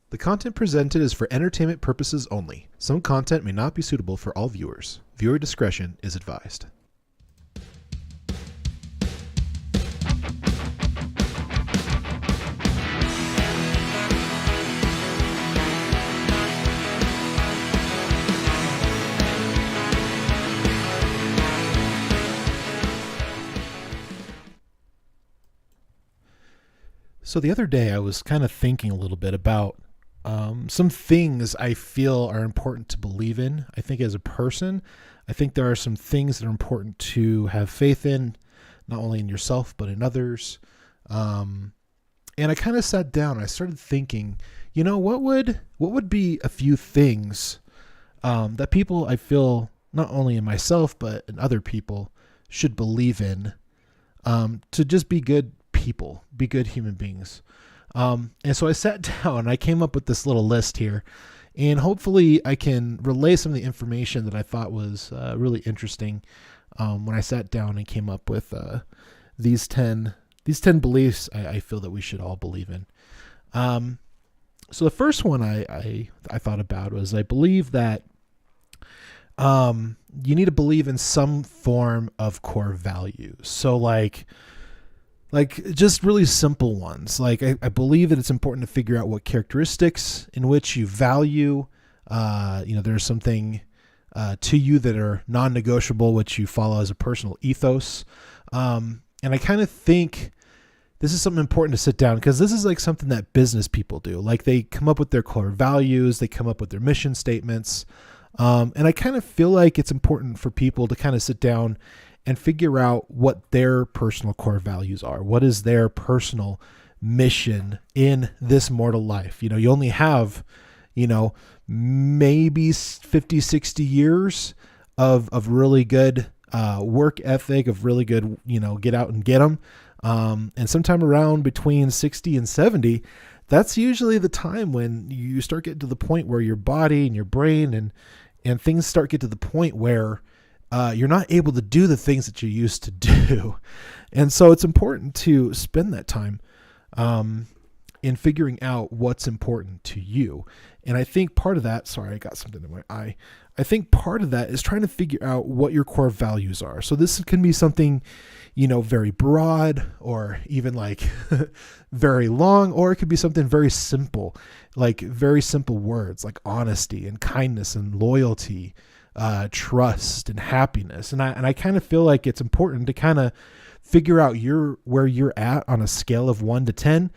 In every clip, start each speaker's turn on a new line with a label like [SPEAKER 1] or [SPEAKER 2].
[SPEAKER 1] The content presented is for entertainment purposes only. Some content may not be suitable for all viewers. Viewer discretion is advised. So the other day I was kind of thinking a little bit about some things I feel are important to believe in. I think as a person, I think there are some things that are important to have faith in, not only in yourself, but in others. And I kind of sat down and I started thinking, what would be a few things that people I feel not only in myself, but in other people should believe in to just be good people, be good human beings. And so I sat down and I came up with this little list here, and hopefully I can relay some of the information that I thought was really interesting when I sat down and came up with these 10 beliefs I feel that we should all believe in. So the first one I thought about was I believe that you need to believe in some form of core values. So like just really simple ones. Like I believe that it's important to figure out what characteristics in which you value. There's something to you that are non-negotiable, which you follow as a personal ethos. And I kind of think this is something important to sit down, because this is like something that business people do. Like they come up with their core values, they come up with their mission statements. And I kind of feel like it's important for people to kind of sit down and figure out what their personal core values are. What is their personal mission in this mortal life? You only have, maybe 50, 60 years of really good work ethic, of really good, get out and get them. And sometime around between 60 and 70, that's usually the time when you start getting to the point where your body and your brain and things start get to the point where you're not able to do the things that you used to do. And so it's important to spend that time in figuring out what's important to you. And I think part of that, sorry, I got something in my eye. I think part of that is trying to figure out what your core values are. So this can be something, very broad, or even like very long, or it could be something very simple, like very simple words like honesty and kindness and loyalty, trust and happiness. And I kind of feel like it's important to kind of figure out where you're at on a scale of 1 to 10.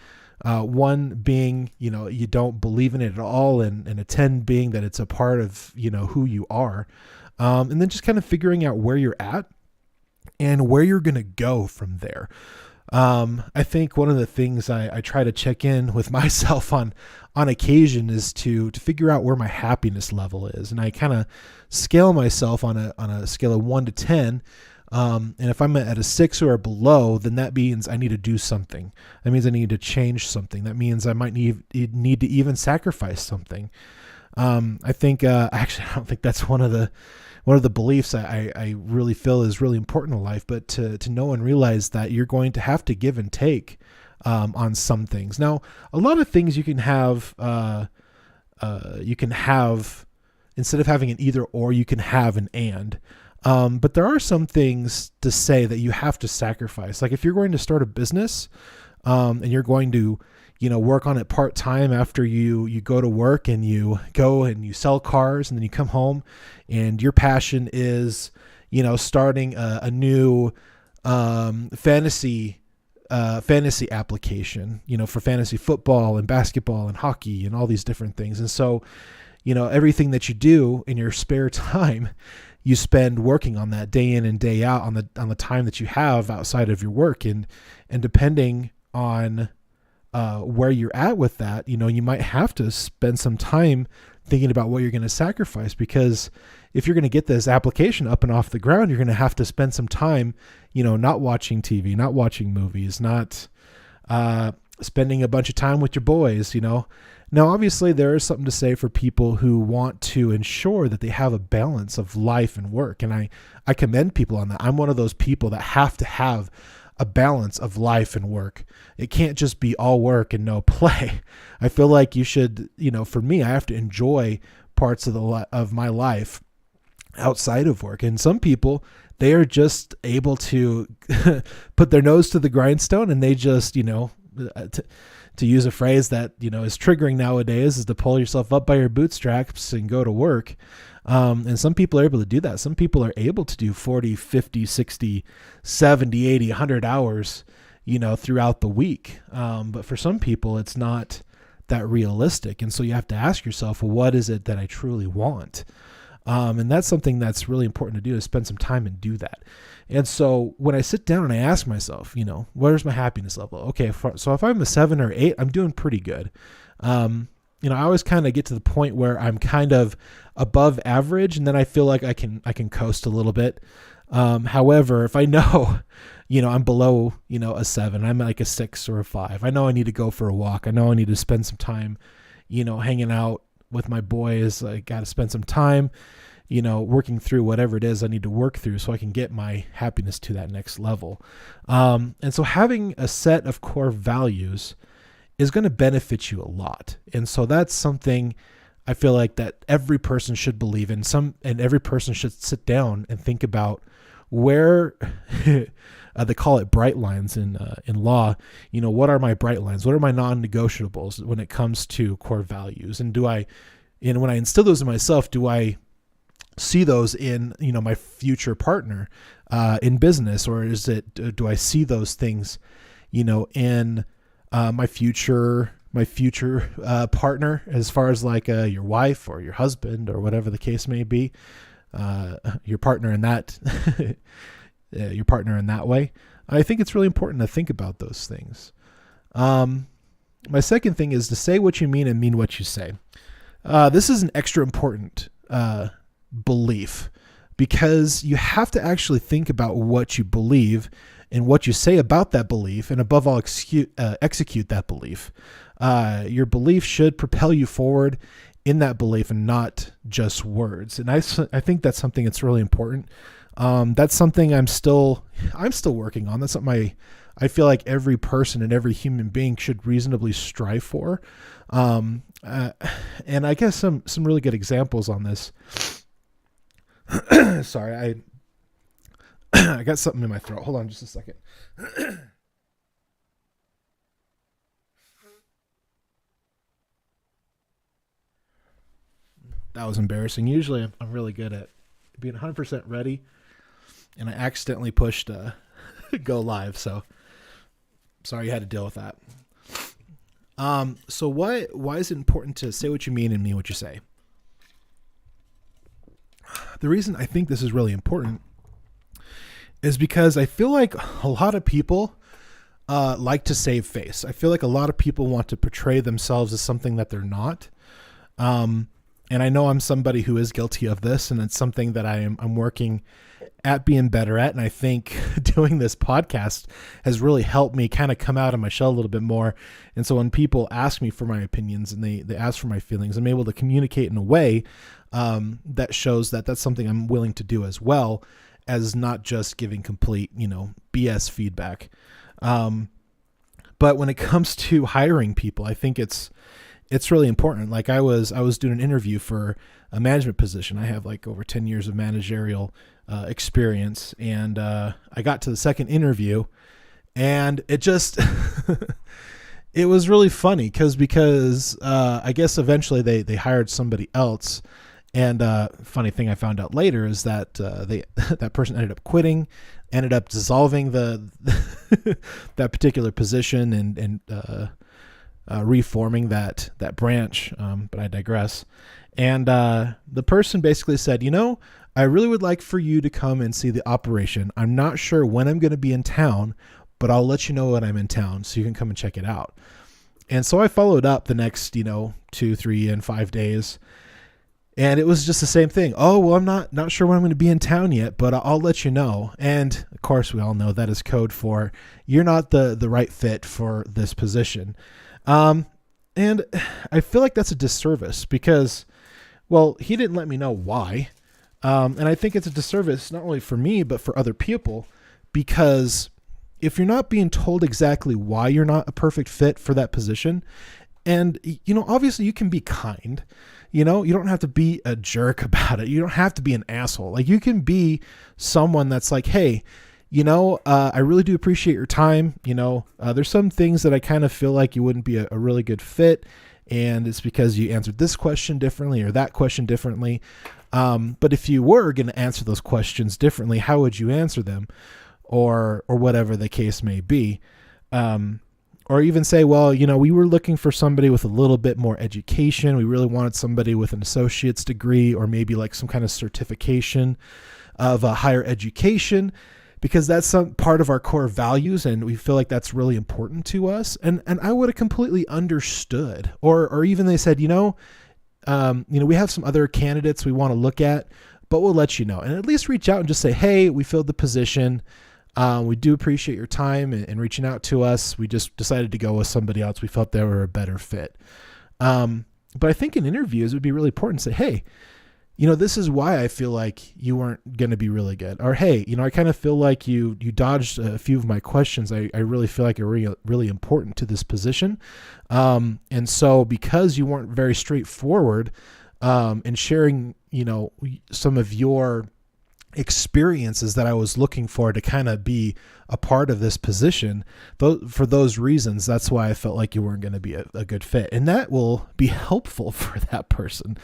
[SPEAKER 1] 1 being, you don't believe in it at all. And a 10 being that it's a part of, who you are. And then just kind of figuring out where you're at and where you're going to go from there. I think one of the things I try to check in with myself on occasion is to figure out where my happiness level is. And I kind of scale myself on a scale of 1 to 10. And if I'm at a 6 or below, then that means I need to do something. That means I need to change something. That means I might need to even sacrifice something. I think, actually, I don't think that's one of the beliefs I really feel is really important in life, but to know and realize that you're going to have to give and take on some things. Now, a lot of things you can have, instead of having an either or, you can have an and. But there are some things to say that you have to sacrifice. Like if you're going to start a business, and you're going to, work on it part-time after you go to work, and you go and you sell cars, and then you come home and your passion is, starting a new, fantasy application, for fantasy football and basketball and hockey and all these different things. And so, everything that you do in your spare time, you spend working on that day in and day out on the time that you have outside of your work. And depending on where you're at with that, you might have to spend some time thinking about what you're going to sacrifice, because if you're going to get this application up and off the ground, you're going to have to spend some time, not watching TV, not watching movies, not spending a bunch of time with your boys, Now, obviously, there is something to say for people who want to ensure that they have a balance of life and work. And I commend people on that. I'm one of those people that have to have a balance of life and work. It can't just be all work and no play. I feel like you should, for me, I have to enjoy parts of my life outside of work. And some people, they are just able to put their nose to the grindstone, and they just, to use a phrase that, is triggering nowadays, is to pull yourself up by your bootstraps and go to work. And some people are able to do that. Some people are able to do 40, 50, 60, 70, 80, 100 hours, throughout the week. But for some people, it's not that realistic. And so you have to ask yourself, well, what is it that I truly want? And that's something that's really important to do, is spend some time and do that. And so when I sit down and I ask myself, where's my happiness level? Okay, so if I'm a 7 or 8, I'm doing pretty good. I always kind of get to the point where I'm kind of above average, and then I feel like I can coast a little bit. However, if I know, I'm below, a 7, I'm like a 6 or a 5. I know I need to go for a walk. I know I need to spend some time, hanging out with my boys. I got to spend some time, working through whatever it is I need to work through so I can get my happiness to that next level. And so having a set of core values is going to benefit you a lot. And so that's something I feel like that every person should believe in, and every person should sit down and think about where they call it bright lines in law. What are my bright lines? What are my non-negotiables when it comes to core values? And when I instill those in myself, do I see those in, my future partner in business, or do I see those things, in my future partner, as far as like your wife or your husband or whatever the case may be, your partner in that way. I think it's really important to think about those things. My second thing is to say what you mean and mean what you say. This is an extra important belief, because you have to actually think about what you believe and what you say about that belief, and above all, execute that belief. Your belief should propel you forward in that belief, and not just words. And I think that's something that's really important. That's something I'm still working on. That's something I feel like every person and every human being should reasonably strive for. And I guess some really good examples on this. Sorry, I got something in my throat. Hold on just a second. That was embarrassing. Usually I'm really good at being 100% ready, and I accidentally pushed go live. So sorry you had to deal with that. So why is it important to say what you mean and mean what you say? The reason I think this is really important is because I feel like a lot of people like to save face. I feel like a lot of people want to portray themselves as something that they're not. And I know I'm somebody who is guilty of this, and it's something that I'm working at being better at. And I think doing this podcast has really helped me kind of come out of my shell a little bit more. And so when people ask me for my opinions and they ask for my feelings, I'm able to communicate in a way that shows that that's something I'm willing to do, as well as not just giving complete, BS feedback. But when it comes to hiring people, I think it's really important. Like I was doing an interview for a management position. I have like over 10 years of managerial experience. And I got to the second interview, and it just, it was really funny because I guess eventually they hired somebody else. And funny thing I found out later is that that person ended up quitting, ended up dissolving that particular position and reforming that branch. But I digress. And the person basically said, I really would like for you to come and see the operation. I'm not sure when I'm going to be in town, but I'll let you know when I'm in town so you can come and check it out. And so I followed up the next, 2, 3, and 5 days. And it was just the same thing. Oh, well, I'm not sure when I'm going to be in town yet, but I'll let you know. And of course, we all know that is code for you're not the right fit for this position. And I feel like that's a disservice because, well, he didn't let me know why. And I think it's a disservice not only for me, but for other people, because, if you're not being told exactly why you're not a perfect fit for that position, and, obviously you can be kind, you don't have to be a jerk about it. You don't have to be an asshole. Like, you can be someone that's like, hey, I really do appreciate your time. There's some things that I kind of feel like you wouldn't be a really good fit. And it's because you answered this question differently or that question differently. But if you were going to answer those questions differently, how would you answer them? Or whatever the case may be. Or even say, well, we were looking for somebody with a little bit more education. We really wanted somebody with an associate's degree or maybe like some kind of certification of a higher education, because that's some part of our core values and we feel like that's really important to us. And I would have completely understood. Or even they said, we have some other candidates we want to look at, but we'll let you know. And at least reach out and just say, hey, we filled the position. We do appreciate your time and reaching out to us. We just decided to go with somebody else. We felt they were a better fit. But I think in interviews, it would be really important to say, hey, this is why I feel like you weren't going to be really good. Or, hey, I kind of feel like you dodged a few of my questions. I really feel like are really, really important to this position. And so because you weren't very straightforward in sharing, some of your experiences that I was looking for to kind of be a part of this position, for those reasons, that's why I felt like you weren't going to be a good fit. And that will be helpful for that person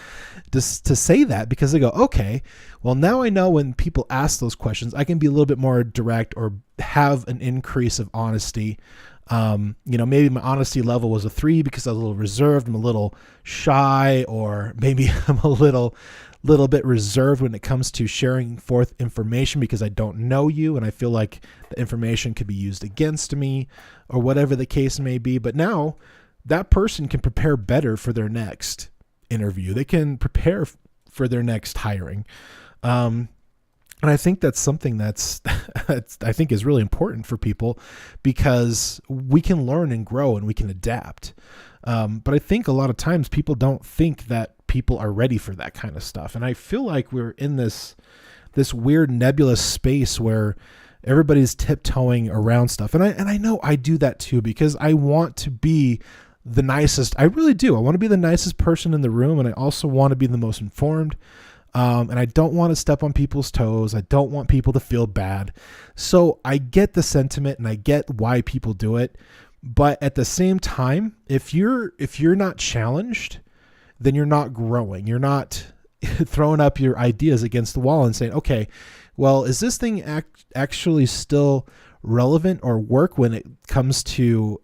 [SPEAKER 1] just to say that, because they go, okay, well, now I know when people ask those questions, I can be a little bit more direct or have an increase of honesty. Maybe my honesty level was a 3 because I was a little reserved. I'm a little shy, or maybe I'm a little bit reserved when it comes to sharing forth information because I don't know you and I feel like the information could be used against me or whatever the case may be. But now that person can prepare better for their next interview. They can prepare for their next hiring. And I think that's something that's I think is really important for people, because we can learn and grow and we can adapt. But I think a lot of times people don't think that people are ready for that kind of stuff. And I feel like we're in this weird nebulous space where everybody's tiptoeing around stuff. And I know I do that too, because I want to be the nicest. I really do. I want to be the nicest person in the room. And I also want to be the most informed. And I don't want to step on people's toes. I don't want people to feel bad. So I get the sentiment and I get why people do it. But at the same time, if you're not challenged, then you're not growing. You're not throwing up your ideas against the wall and saying, okay, well, is this thing actually still relevant or work when it comes to,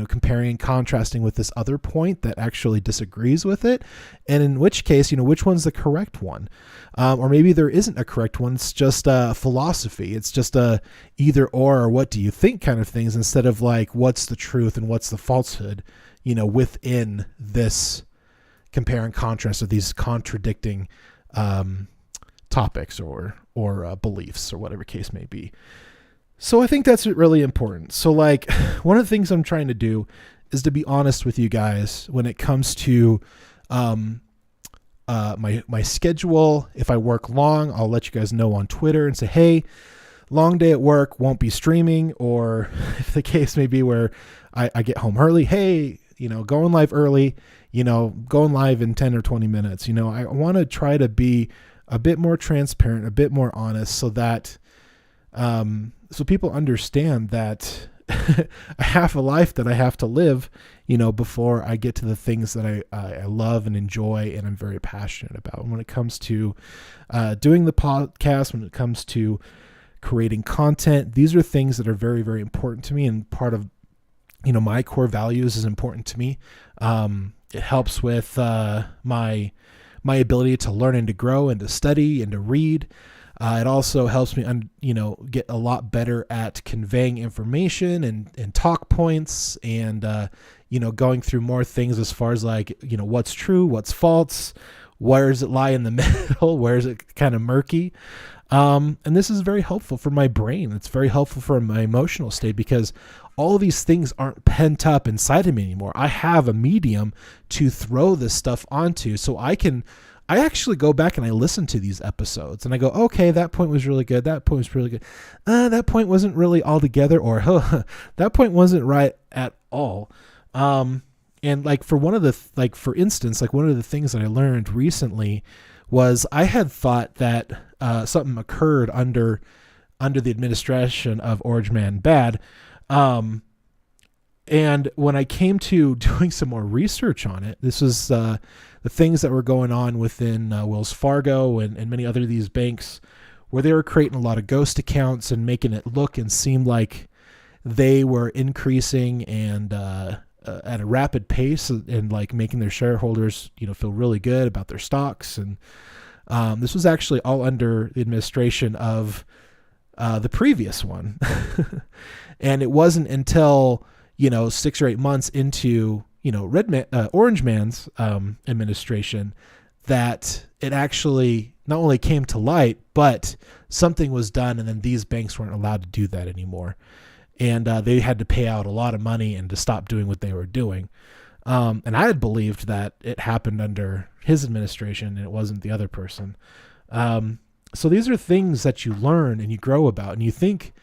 [SPEAKER 1] comparing and contrasting with this other point that actually disagrees with it? And in which case, which one's the correct one? Or maybe there isn't a correct one. It's just a philosophy. It's just a either or what do you think kind of things, instead of like, what's the truth and what's the falsehood, within this compare and contrast of these contradicting topics or beliefs or whatever case may be. So I think that's really important. So like one of the things I'm trying to do is to be honest with you guys when it comes to my schedule. If I work long, I'll let you guys know on Twitter and say, hey, long day at work, won't be streaming. Or if the case may be where I get home early, hey, going live early, going live in 10 or 20 minutes. I want to try to be a bit more transparent, a bit more honest, so that so people understand that I have a life that I have to live, before I get to the things that I love and enjoy and I'm very passionate about. And when it comes to doing the podcast, when it comes to creating content, these are things that are very, very important to me, and part of my core values is important to me. It helps with my ability to learn and to grow and to study and to read. It also helps me, get a lot better at conveying information and talk points and, going through more things as far as like, what's true, what's false, where does it lie in the middle, where is it kind of murky. And this is very helpful for my brain. It's very helpful for my emotional state, because all of these things aren't pent up inside of me anymore. I have a medium to throw this stuff onto, so I can I actually go back and I listen to these episodes and I go, okay, that point was really good. That point was really good. That point wasn't really all together, or that point wasn't right at all. And like for one of the, for instance, like one of the things that I learned recently was I had thought that something occurred under the administration of Orange Man Bad. And when I came to doing some more research on it, this was the things that were going on within Wells Fargo and many other of these banks, where they were creating a lot of ghost accounts and making it look and seem like they were increasing and at a rapid pace, and like making their shareholders, feel really good about their stocks. And this was actually all under the administration of the previous one. And it wasn't until 6 or 8 months into Orange Man's administration that it actually not only came to light, but something was done, and then these banks weren't allowed to do that anymore. And they had to pay out a lot of money and to stop doing what they were doing. And I had believed that it happened under his administration and it wasn't the other person. So these are things that you learn and you grow about, and you think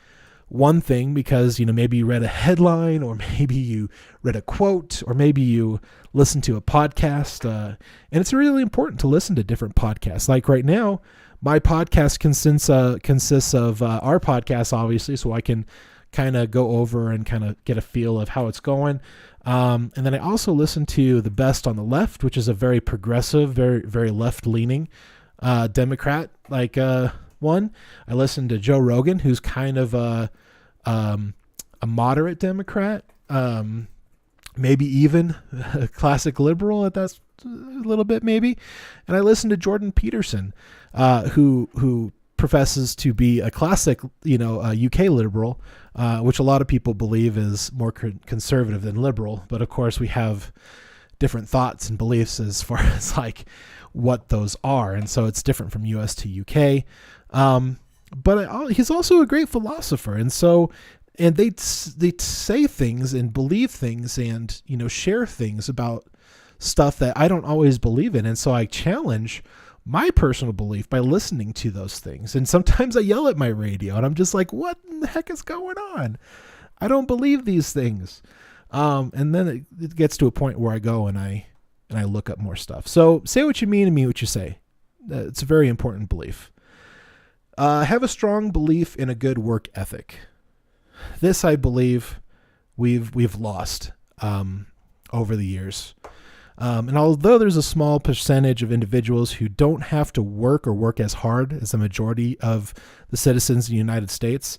[SPEAKER 1] one thing because, maybe you read a headline, or maybe you read a quote, or maybe you listen to a podcast. And it's really important to listen to different podcasts. Like right now, my podcast consists of our podcast, obviously, so I can kind of go over and kind of get a feel of how it's going. And then I also listen to The Best on the Left, which is a very progressive, very, very left-leaning Democrat one. I listen to Joe Rogan, who's kind of a moderate Democrat, maybe even a classic liberal at that a little bit maybe. And I listen to Jordan Peterson, who professes to be a classic, UK liberal, which a lot of people believe is more conservative than liberal. But of course, we have different thoughts and beliefs as far as like what those are, and so it's different from US to UK. But he's also a great philosopher, and they say things and believe things and share things about stuff that I don't always believe in, and so I challenge my personal belief by listening to those things. And sometimes I yell at my radio and I'm just like, what in the heck is going on? I don't believe these things. And then it gets to a point where I go and I look up more stuff. So say what you mean and mean what you say. It's a very important belief. Have a strong belief in a good work ethic. This, I believe, we've lost over the years. And although there's a small percentage of individuals who don't have to work or work as hard as the majority of the citizens in the United States,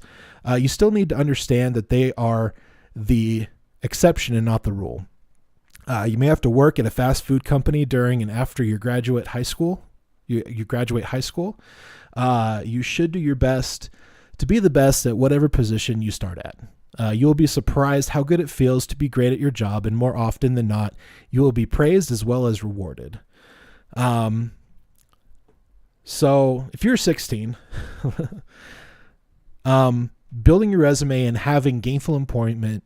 [SPEAKER 1] you still need to understand that they are the exception and not the rule. You may have to work at a fast food company during and after you graduate high school. You graduate high school. You should do your best to be the best at whatever position you start at. You will be surprised how good it feels to be great at your job, and more often than not, you will be praised as well as rewarded. So if you're 16, building your resume and having gainful employment,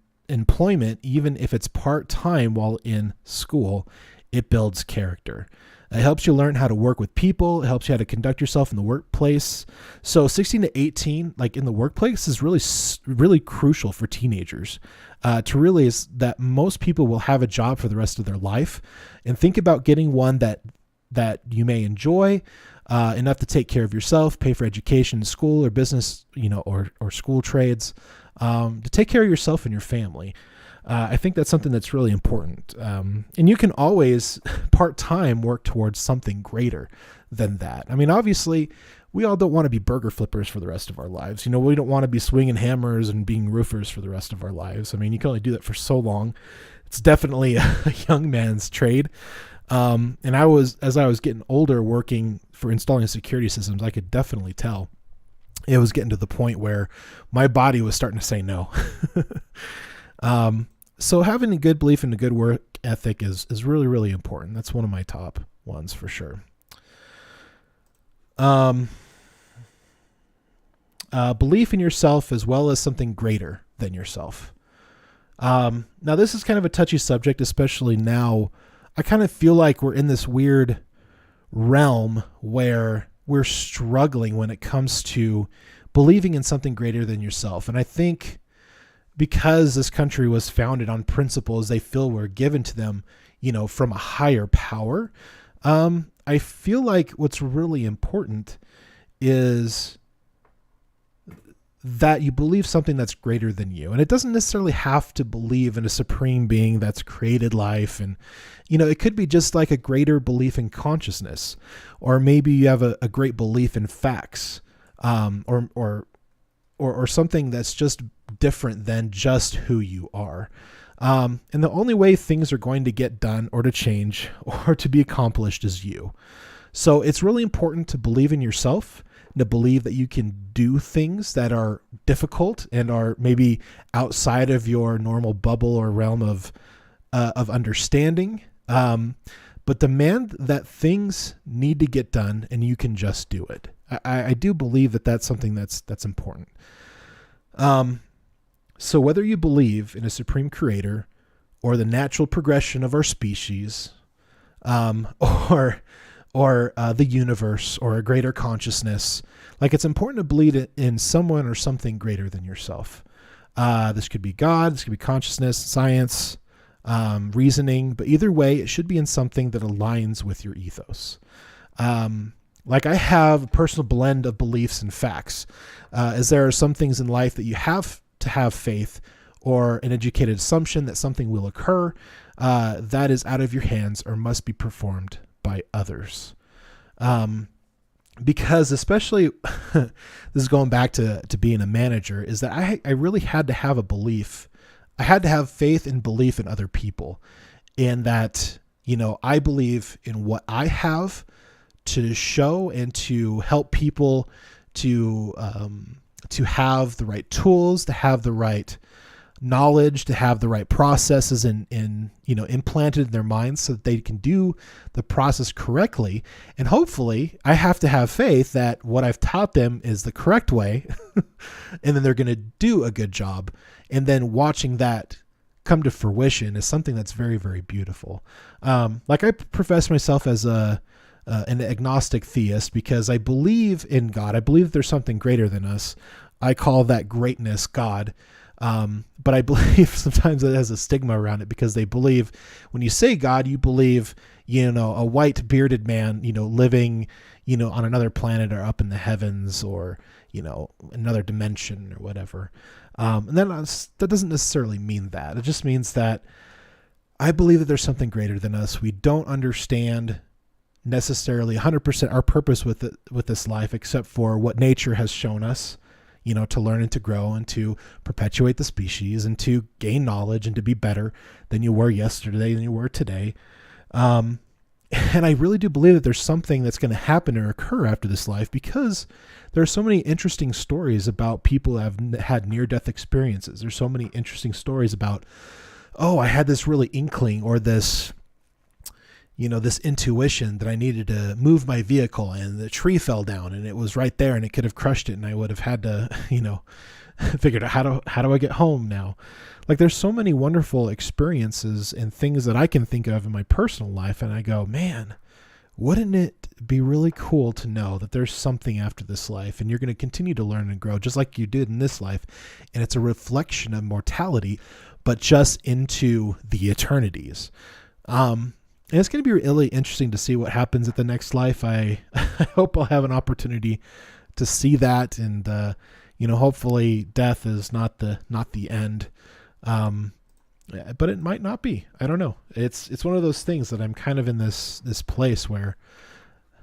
[SPEAKER 1] even if it's part-time while in school, it builds character. It helps you learn how to work with people. It helps you how to conduct yourself in the workplace. So 16 to 18, like in the workplace, is really, really crucial for teenagers to realize that most people will have a job for the rest of their life, and think about getting one that you may enjoy enough to take care of yourself, pay for education in school or business, or school trades, to take care of yourself and your family. I think that's something that's really important. And you can always part-time work towards something greater than that. I mean, obviously, we all don't want to be burger flippers for the rest of our lives. We don't want to be swinging hammers and being roofers for the rest of our lives. I mean, you can only do that for so long. It's definitely a young man's trade. And as I was getting older working for installing security systems, I could definitely tell it was getting to the point where my body was starting to say no. So having a good belief in a good work ethic is really, really important. That's one of my top ones for sure. Belief in yourself as well as something greater than yourself. Now this is kind of a touchy subject, especially now. I kind of feel like we're in this weird realm where we're struggling when it comes to believing in something greater than yourself. And I think because this country was founded on principles they feel were given to them, from a higher power, I feel like what's really important is that you believe something that's greater than you. And it doesn't necessarily have to believe in a supreme being that's created life. And, it could be just like a greater belief in consciousness, or maybe you have a great belief in facts, or something that's just different than just who you are. And the only way things are going to get done or to change or to be accomplished is you. So it's really important to believe in yourself, to believe that you can do things that are difficult and are maybe outside of your normal bubble or realm of understanding. But demand that things need to get done and you can just do it. I do believe that that's something that's important. So whether you believe in a supreme creator or the natural progression of our species, or the universe or a greater consciousness, like it's important to believe in someone or something greater than yourself. This could be God, this could be consciousness, science, reasoning, but either way, it should be in something that aligns with your ethos. Like I have a personal blend of beliefs and facts, as there are some things in life that you have to have faith or an educated assumption that something will occur that is out of your hands or must be performed by others. Because especially, this is going back to being a manager, is that I really had to have a belief. I had to have faith and belief in other people, and that, I believe in what I have to show and to help people to have the right tools, to have the right knowledge, to have the right processes implanted in their minds so that they can do the process correctly. And hopefully I have to have faith that what I've taught them is the correct way and then they're going to do a good job. And then watching that come to fruition is something that's very, very beautiful. Like I profess myself as an agnostic theist because I believe in God. I believe that there's something greater than us. I call that greatness God. But I believe sometimes it has a stigma around it because they believe when you say God, you believe, a white bearded man, living, on another planet or up in the heavens or, another dimension or whatever. And then that doesn't necessarily mean that. It just means that I believe that there's something greater than us. We don't understand necessarily 100% our purpose with this life, except for what nature has shown us, to learn and to grow and to perpetuate the species and to gain knowledge and to be better than you were yesterday, than you were today. And I really do believe that there's something that's going to happen or occur after this life because there are so many interesting stories about people who have had near-death experiences. There's so many interesting stories about, I had this really inkling or this, this intuition that I needed to move my vehicle and the tree fell down and it was right there and it could have crushed it and I would have had to, figured out how do I get home now? Like there's so many wonderful experiences and things that I can think of in my personal life. And I go, man, wouldn't it be really cool to know that there's something after this life and you're going to continue to learn and grow just like you did in this life. And it's a reflection of mortality, but just into the eternities. And it's going to be really interesting to see what happens at the next life. I hope I'll have an opportunity to see that. And, hopefully death is not the end. But it might not be. I don't know. It's one of those things that I'm kind of in this place where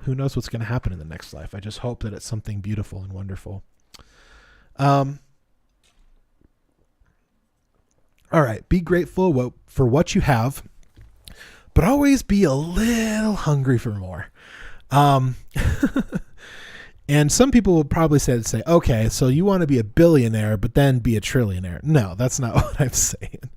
[SPEAKER 1] who knows what's going to happen in the next life. I just hope that it's something beautiful and wonderful. All right. Be grateful for what you have, but always be a little hungry for more. And some people would probably say, okay, so you want to be a billionaire, but then be a trillionaire. No, that's not what I'm saying.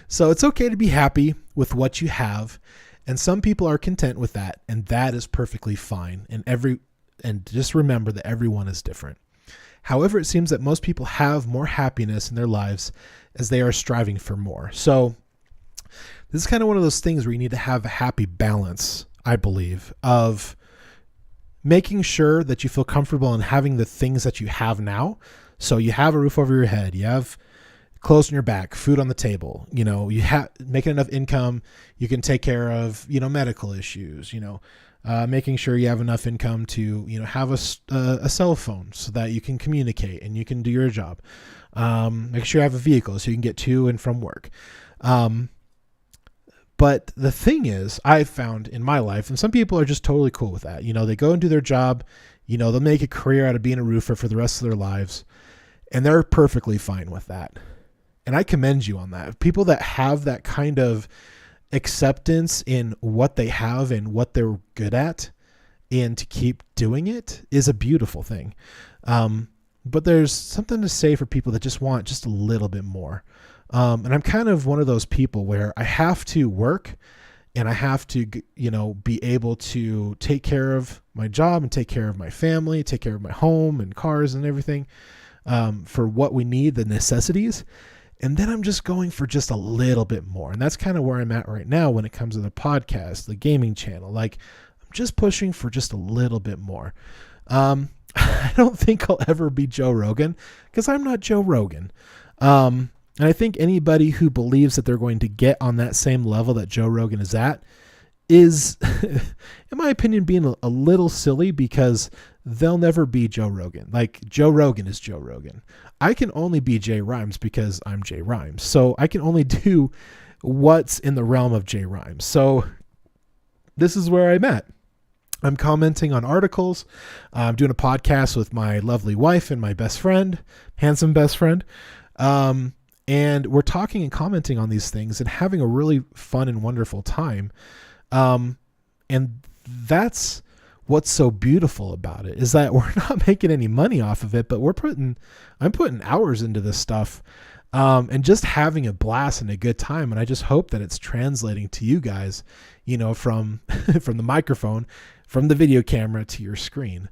[SPEAKER 1] So it's okay to be happy with what you have. And some people are content with that. And that is perfectly fine. And just remember that everyone is different. However, it seems that most people have more happiness in their lives as they are striving for more. So this is kind of one of those things where you need to have a happy balance, I believe, of making sure that you feel comfortable in having the things that you have now. So you have a roof over your head, you have clothes on your back, food on the table, you have making enough income, you can take care of, medical issues, making sure you have enough income to, have a cell phone so that you can communicate and you can do your job. Make sure you have a vehicle so you can get to and from work. But the thing is, I've found in my life, and some people are just totally cool with that. They go and do their job, they'll make a career out of being a roofer for the rest of their lives, and they're perfectly fine with that. And I commend you on that. People that have that kind of acceptance in what they have and what they're good at and to keep doing it is a beautiful thing. But there's something to say for people that just want just a little bit more. And I'm kind of one of those people where I have to work and I have to, be able to take care of my job and take care of my family, take care of my home and cars and everything, for what we need, the necessities. And then I'm just going for just a little bit more. And that's kind of where I'm at right now when it comes to the podcast, the gaming channel. Like, I'm just pushing for just a little bit more. I don't think I'll ever be Joe Rogan because I'm not Joe Rogan. And I think anybody who believes that they're going to get on that same level that Joe Rogan is at is, in my opinion, being a little silly because they'll never be Joe Rogan. Like, Joe Rogan is Joe Rogan. I can only be Jay Rhymes because I'm Jay Rhymes. So I can only do what's in the realm of Jay Rhymes. So this is where I'm at. I'm commenting on articles. I'm doing a podcast with my lovely wife and my best friend, handsome best friend. And we're talking and commenting on these things and having a really fun and wonderful time. And that's what's so beautiful about it, is that we're not making any money off of it, but I'm putting hours into this stuff, and just having a blast and a good time. And I just hope that it's translating to you guys, from the microphone, from the video camera to your screen.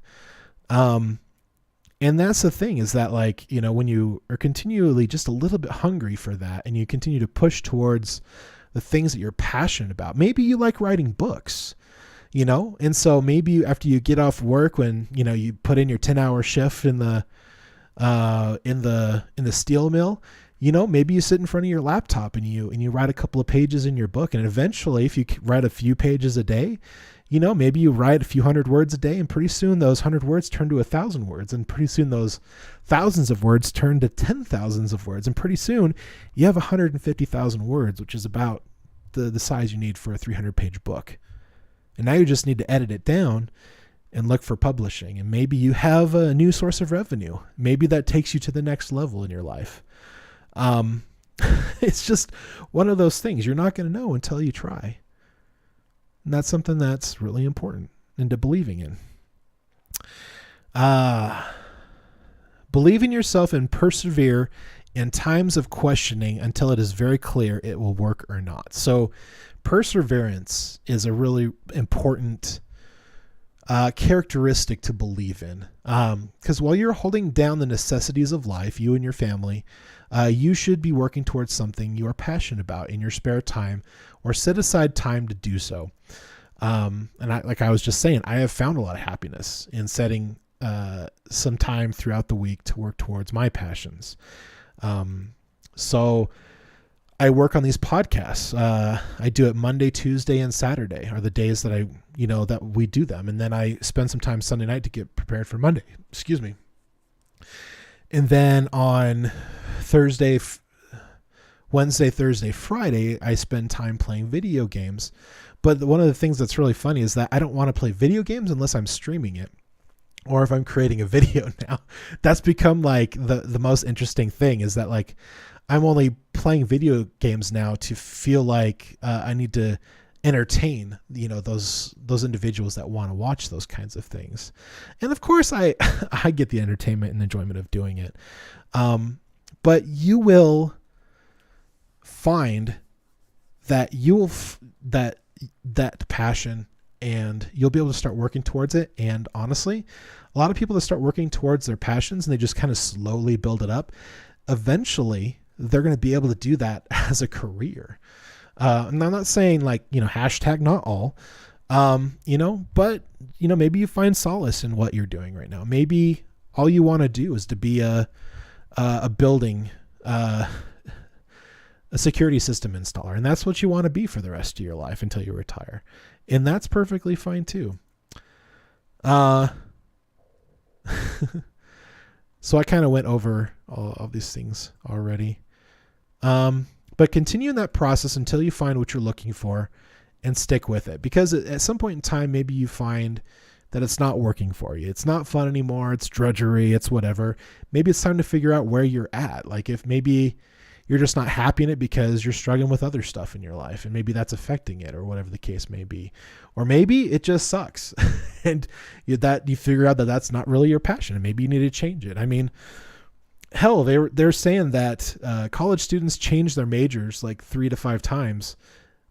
[SPEAKER 1] And that's the thing, is that, like, when you are continually just a little bit hungry for that and you continue to push towards the things that you're passionate about, maybe you like writing books, and so maybe after you get off work, when, you put in your 10-hour shift in the steel mill, maybe you sit in front of your laptop and you write a couple of pages in your book. And eventually, if you write a few pages a day, maybe you write a few hundred words a day, and pretty soon those 100 words turn to 1,000 words. And pretty soon those thousands of words turn to 10,000s of words. And pretty soon you have 150,000 words, which is about the size you need for a 300-page book. And now you just need to edit it down and look for publishing. And maybe you have a new source of revenue. Maybe that takes you to the next level in your life. It's just one of those things you're not going to know until you try. And that's something that's really important into believing in. Believe in yourself and persevere in times of questioning until it is very clear it will work or not. So perseverance is a really important characteristic to believe in. Because while you're holding down the necessities of life, you and your family, you should be working towards something you are passionate about in your spare time, or set aside time to do so. And like I was just saying, I have found a lot of happiness in setting some time throughout the week to work towards my passions. So I work on these podcasts. I do it Monday, Tuesday, and Saturday are the days that that we do them. And then I spend some time Sunday night to get prepared for Monday. Excuse me. And then on Wednesday, Thursday, Friday, I spend time playing video games. But one of the things that's really funny is that I don't want to play video games unless I'm streaming it, or if I'm creating a video now. That's become like the most interesting thing, is that, like, I'm only playing video games now to feel like I need to entertain, those individuals that want to watch those kinds of things. And of course I get the entertainment and enjoyment of doing it. But you will find that that passion, and you'll be able to start working towards it. And honestly, a lot of people that start working towards their passions and they just kind of slowly build it up, eventually they're going to be able to do that as a career. And I'm not saying, like, hashtag not all, But maybe you find solace in what you're doing right now. Maybe all you want to do is to be a building, a security system installer. And that's what you want to be for the rest of your life until you retire. And that's perfectly fine too. So I kind of went over all these things already. But continue in that process until you find what you're looking for and stick with it. Because at some point in time, maybe you find that it's not working for you. It's not fun anymore. It's drudgery. It's whatever. Maybe it's time to figure out where you're at. Like if maybe you're just not happy in it because you're struggling with other stuff in your life and maybe that's affecting it or whatever the case may be. Or maybe it just sucks and you figure out that that's not really your passion and maybe you need to change it. I mean, hell, they're saying that college students change their majors like 3 to 5 times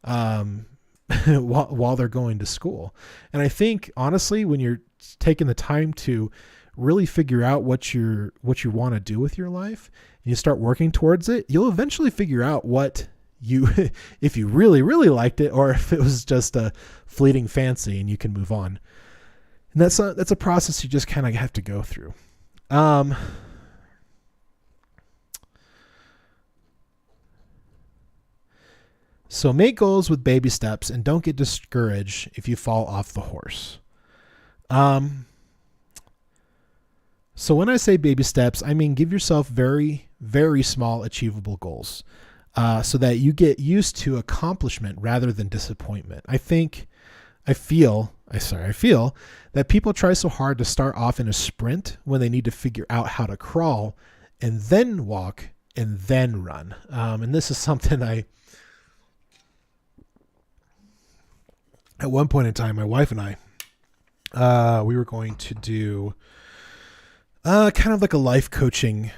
[SPEAKER 1] while they're going to school. And I think honestly, when you're taking the time to really figure out what you want to do with your life and you start working towards it, you'll eventually figure out what if you really, really liked it or if it was just a fleeting fancy and you can move on. And that's a process you just kind of have to go through. So make goals with baby steps and don't get discouraged if you fall off the horse. So when I say baby steps, I mean give yourself very, very small achievable goals so that you get used to accomplishment rather than disappointment. I feel that people try so hard to start off in a sprint when they need to figure out how to crawl and then walk and then run. And this is something at one point in time, my wife and I, we were going to do kind of like a life coaching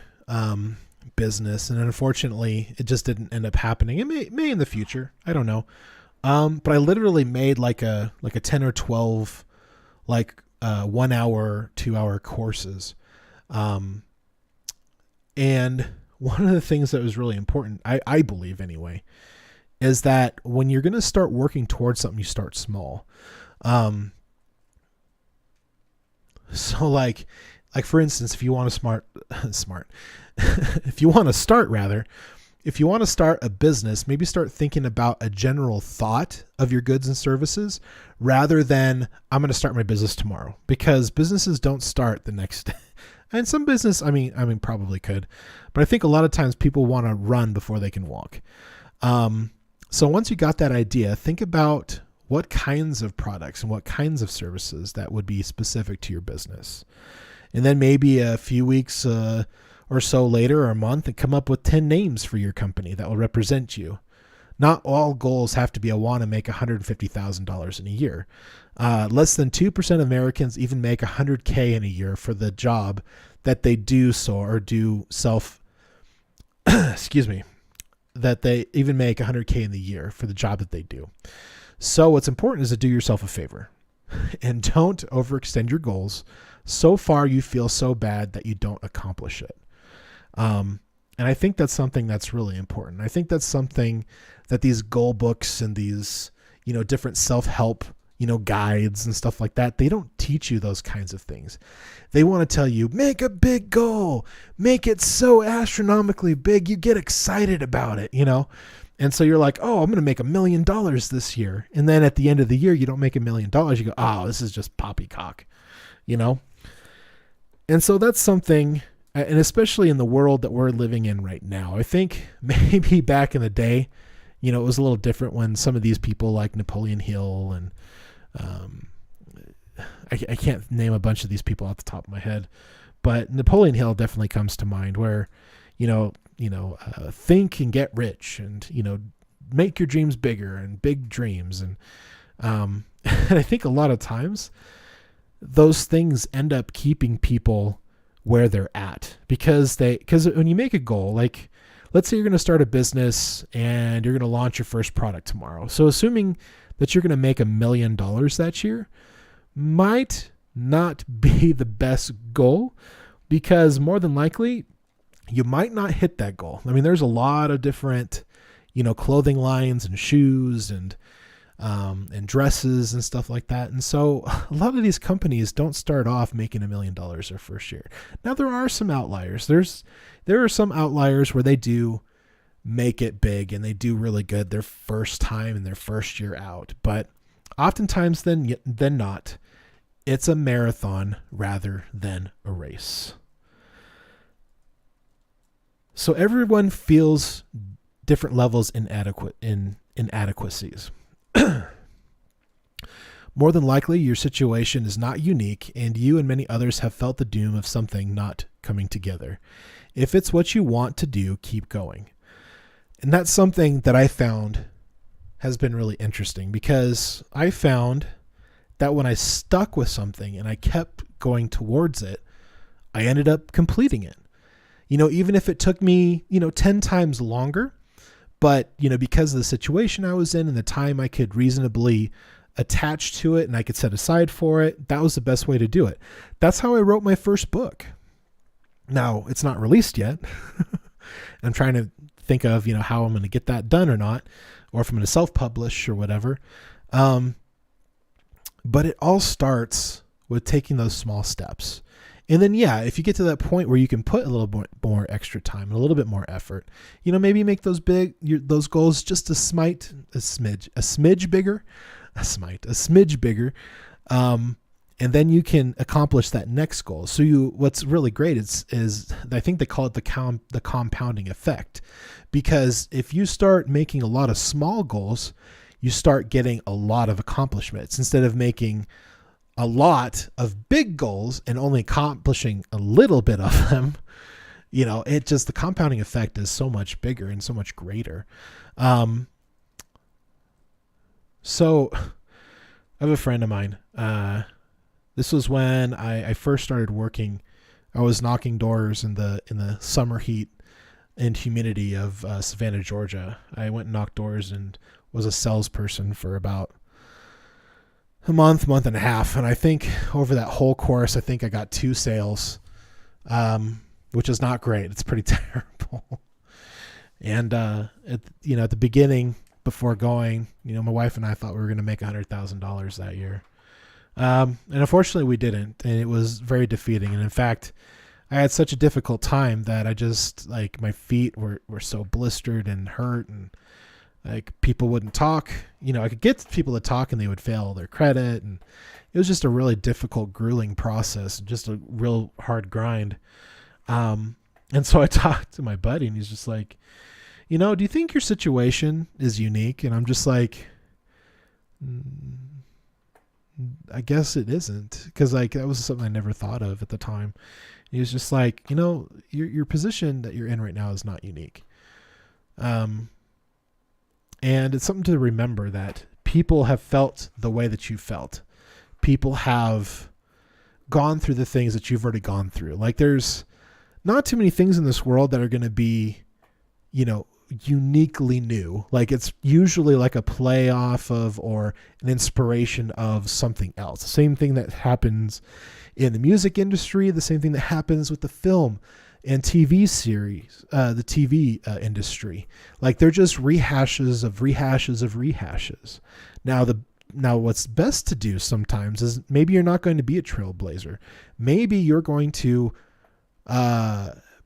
[SPEAKER 1] business. And unfortunately, it just didn't end up happening. It may in the future. I don't know. But I literally made like a 10 or 12 like 1 hour, 2 hour courses. And one of the things that was really important, I believe anyway, is that when you're going to start working towards something, you start small. So like for instance, if you want to if you want to start a business, maybe start thinking about a general thought of your goods and services rather than I'm going to start my business tomorrow, because businesses don't start the next day. And some business, I mean, probably could, but I think a lot of times people want to run before they can walk. So once you got that idea, think about what kinds of products and what kinds of services that would be specific to your business. And then maybe a few weeks or so later or a month and come up with 10 names for your company that will represent you. Not all goals have to be I want to make $150,000 in a year. Less than 2% of Americans even make $100K in a year for the job that they do that they even make $100K in the year for the job that they do. So what's important is to do yourself a favor and don't overextend your goals so far you feel so bad that you don't accomplish it. And I think that's something that's really important. I think that's something that these goal books and these, different self-help, guides and stuff like that, they don't teach you those kinds of things. They want to tell you, make a big goal, make it so astronomically big, you get excited about it, And so you're like, oh, I'm going to make $1 million this year. And then at the end of the year, you don't make $1 million. You go, oh, this is just poppycock, And so that's something, and especially in the world that we're living in right now, I think maybe back in the day, it was a little different when some of these people like Napoleon Hill and I can't name a bunch of these people off the top of my head, but Napoleon Hill definitely comes to mind where, think and get rich and, make your dreams bigger and big dreams. And, and I think a lot of times those things end up keeping people where they're at because when you make a goal, like let's say you're going to start a business and you're going to launch your first product tomorrow. So assuming that you're going to make $1 million that year might not be the best goal because more than likely you might not hit that goal. I mean, there's a lot of different, clothing lines and shoes and and dresses and stuff like that. And so a lot of these companies don't start off making $1 million their first year. Now there are some outliers. There are some outliers where they do make it big and they do really good their first time and their first year out. But oftentimes than not, it's a marathon rather than a race. So everyone feels different levels inadequacies. More than likely, your situation is not unique, and you and many others have felt the doom of something not coming together. If it's what you want to do, keep going. And that's something that I found has been really interesting, because I found that when I stuck with something and I kept going towards it, I ended up completing it. Even if it took me, 10 times longer, but, because of the situation I was in and the time I could reasonably attach to it and I could set aside for it, that was the best way to do it. That's how I wrote my first book. Now, it's not released yet. I'm trying to think of, how I'm going to get that done or not, or if I'm going to self-publish or whatever. But it all starts with taking those small steps. And then, if you get to that point where you can put a little bit more extra time and a little bit more effort, maybe make those those goals just a smidge bigger. And then you can accomplish that next goal. So what's really great is I think they call it the compounding effect, because if you start making a lot of small goals, you start getting a lot of accomplishments instead of making a lot of big goals and only accomplishing a little bit of them. The compounding effect is so much bigger and so much greater. So I have a friend of mine. This was when I first started working. I was knocking doors in the summer heat and humidity of Savannah, Georgia. I went and knocked doors and was a salesperson for about a month and a half. And I think over that whole course, I think I got 2 sales, which is not great. It's pretty terrible. And at the beginning, before going, my wife and I thought we were going to make $100,000 that year. And unfortunately we didn't. And it was very defeating. And in fact, I had such a difficult time that I just, my feet were so blistered and hurt, and people wouldn't talk. I could get people to talk and they would fail their credit. And it was just a really difficult, grueling process, just a real hard grind. And so I talked to my buddy and he's just like, do you think your situation is unique? And I'm just like, I guess it isn't, because that was something I never thought of at the time. He was just like, your position that you're in right now is not unique. And it's something to remember that people have felt the way that you felt. People have gone through the things that you've already gone through. There's not too many things in this world that are going to be, uniquely new. It's usually a play off of or an inspiration of something else. The same thing that happens in the music industry, the same thing that happens with the film and TV series, the TV industry. They're just rehashes of rehashes of rehashes. Now what's best to do sometimes is maybe you're not going to be a trailblazer. Maybe you're going to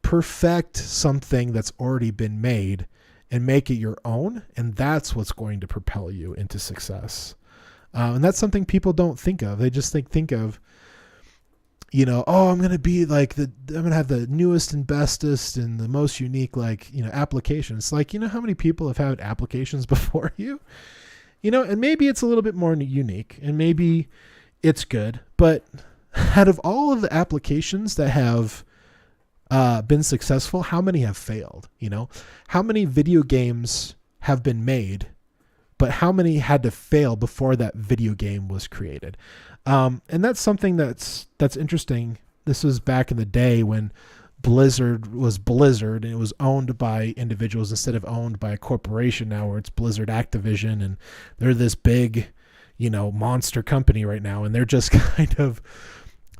[SPEAKER 1] perfect something that's already been made and make it your own. And that's what's going to propel you into success. And that's something people don't think of. They just think of, I'm going to be I'm going to have the newest and bestest and the most unique, applications. How many people have had applications before you, and maybe it's a little bit more unique and maybe it's good, but out of all of the applications that have been successful, how many have failed? How many video games have been made, but how many had to fail before that video game was created? And that's something that's interesting. This was back in the day when Blizzard was Blizzard and it was owned by individuals instead of owned by a corporation now, where it's Blizzard Activision, and they're this big, monster company right now. And they're just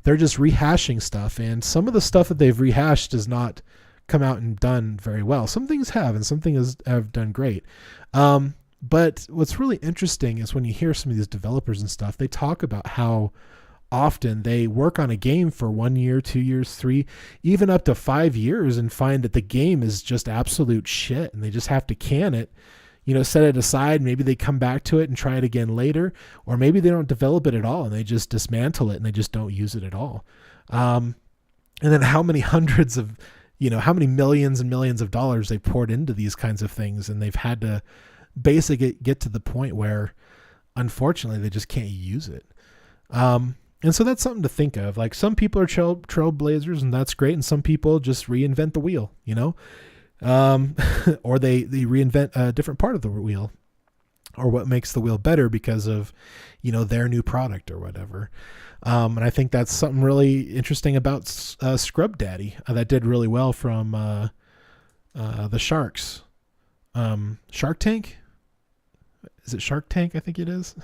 [SPEAKER 1] they're just rehashing stuff. And some of the stuff that they've rehashed does not come out and done very well. Some things have, and some things have done great. But what's really interesting is when you hear some of these developers and stuff, they talk about how often they work on a game for 1 year, 2 years, 3, even up to 5 years, and find that the game is just absolute shit and they just have to can it, set it aside. Maybe they come back to it and try it again later, or maybe they don't develop it at all and they just dismantle it and they just don't use it at all. And then how many hundreds of, how many millions and millions of dollars they poured into these kinds of things, and they've had to basically get to the point where unfortunately they just can't use it. And so that's something to think of. Like, some people are trailblazers, and that's great. And some people just reinvent the wheel, or they reinvent a different part of the wheel, or what makes the wheel better because of, their new product or whatever. And I think that's something really interesting about Scrub Daddy that did really well from the Sharks. Shark Tank? Is it Shark Tank? I think it is.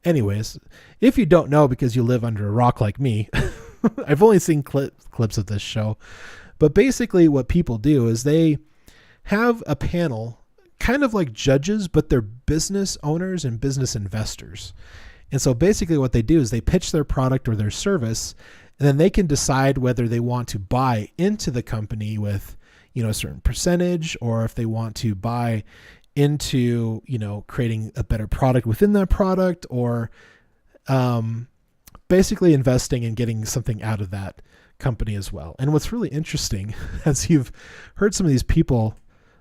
[SPEAKER 1] Anyways, if you don't know because you live under a rock like me, I've only seen clips of this show. But basically what people do is they have a panel, kind of like judges, but they're business owners and business investors. And so basically what they do is they pitch their product or their service, and then they can decide whether they want to buy into the company with, a certain percentage, or if they want to buy into, creating a better product within that product, or basically investing and getting something out of that company as well. And what's really interesting, as you've heard some of these people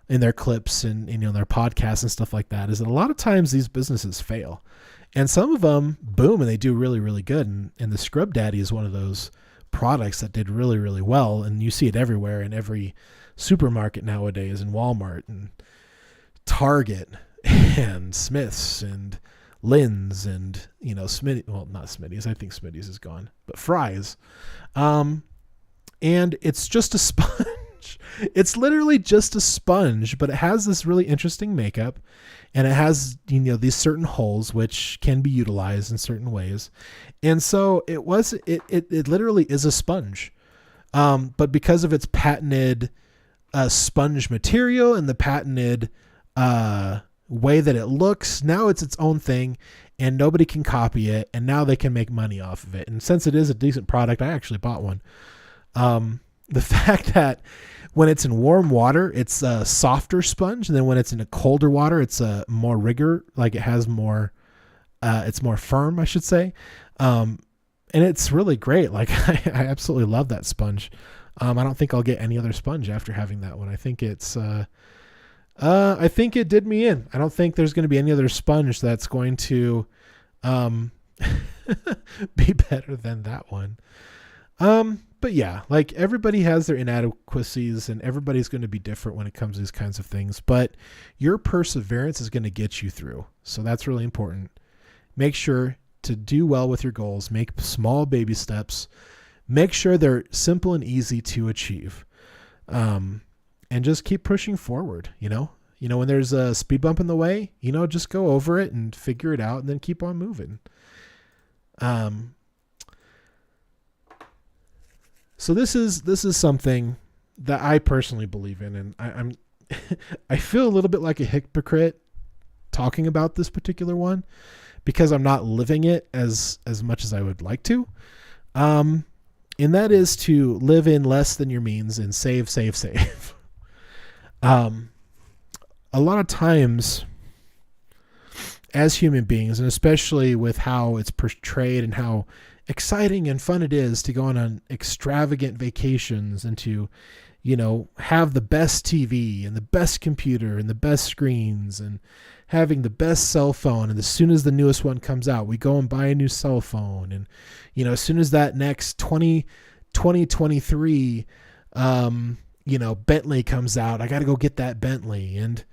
[SPEAKER 1] in their clips and their podcasts and stuff like that, is that a lot of times these businesses fail. And some of them boom and they do really, really good. And the Scrub Daddy is one of those products that did really, really well. And you see it everywhere, in every supermarket nowadays, in Walmart and Target and Smith's and Lynn's and, Smitty. Well, not Smitty's. I think Smitty's is gone, but Fry's. And it's just a sponge. It's literally just a sponge, but it has this really interesting makeup, and it has, these certain holes which can be utilized in certain ways. And so it literally is a sponge. But because of its patented sponge material and the patented way that it looks, now it's its own thing and nobody can copy it, and now they can make money off of it. And since it is a decent product, I actually bought one. The fact that when it's in warm water, it's a softer sponge, and then when it's in a colder water, it's a more rigor, like it has more, it's more firm, I should say. And it's really great. Like I absolutely love that sponge. I don't think I'll get any other sponge after having that one. I think it's, I think it did me in. I don't think there's going to be any other sponge that's going to, be better than that one. But yeah, like, everybody has their inadequacies, and everybody's going to be different when it comes to these kinds of things, but your perseverance is going to get you through. So that's really important. Make sure to do well with your goals, make small baby steps, make sure they're simple and easy to achieve. And just keep pushing forward, when there's a speed bump in the way, just go over it and figure it out and then keep on moving. So this is something that I personally believe in, and I feel a little bit like a hypocrite talking about this particular one because I'm not living it as much as I would like to. And that is to live in less than your means and save. A lot of times as human beings, and especially with how it's portrayed and how exciting and fun it is to go on extravagant vacations and to, have the best TV and the best computer and the best screens and having the best cell phone. And as soon as the newest one comes out, we go and buy a new cell phone. And, as soon as that next 2023, Bentley comes out, I got to go get that Bentley. And,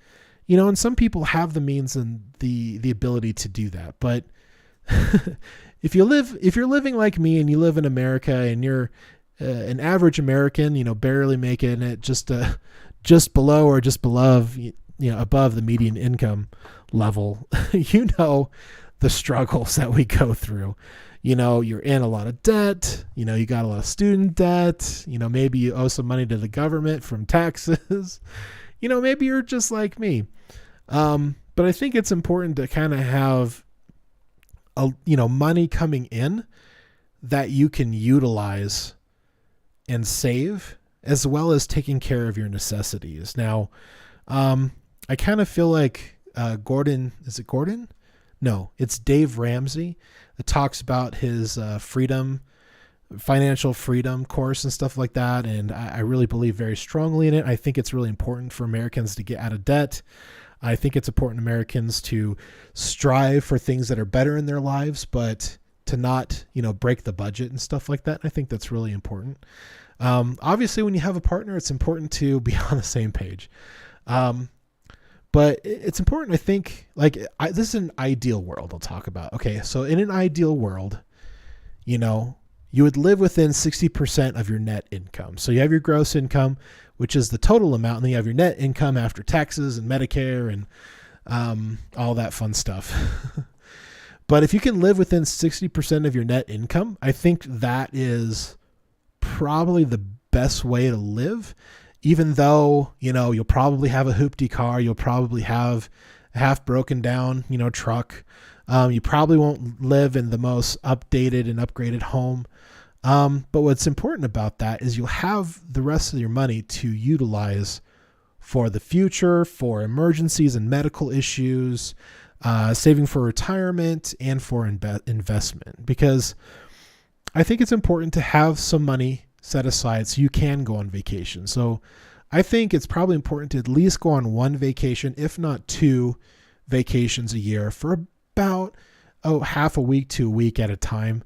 [SPEAKER 1] and some people have the means and the ability to do that. But if you're living like me and you live in America and you're an average American, barely making it just below or just above the median income level, the struggles that we go through. You're in a lot of debt, you got a lot of student debt, maybe you owe some money to the government from taxes, maybe you're just like me. But I think it's important to kind of have money coming in that you can utilize and save, as well as taking care of your necessities. Now, I kind of feel like Gordon, is it Gordon? No, it's Dave Ramsey that talks about his financial freedom course and stuff like that. And I really believe very strongly in it. I think it's really important for Americans to get out of debt. I think it's important Americans to strive for things that are better in their lives, but to not, break the budget and stuff like that. I think that's really important. Obviously, when you have a partner, it's important to be on the same page. But it's important, I think, this is an ideal world I'll talk about. Okay, so in an ideal world, you would live within 60% of your net income. So you have your gross income, which is the total amount, and then you have your net income after taxes and Medicare and all that fun stuff. But if you can live within 60% of your net income, I think that is probably the best way to live, even though, you'll probably have a hoopty car. You'll probably have a half broken down, truck. You probably won't live in the most updated and upgraded home. But what's important about that is you'll have the rest of your money to utilize for the future, for emergencies and medical issues, saving for retirement, and for investment. Because I think it's important to have some money set aside so you can go on vacation. So I think it's probably important to at least go on one vacation, if not 2 vacations a year, for about half a week to a week at a time.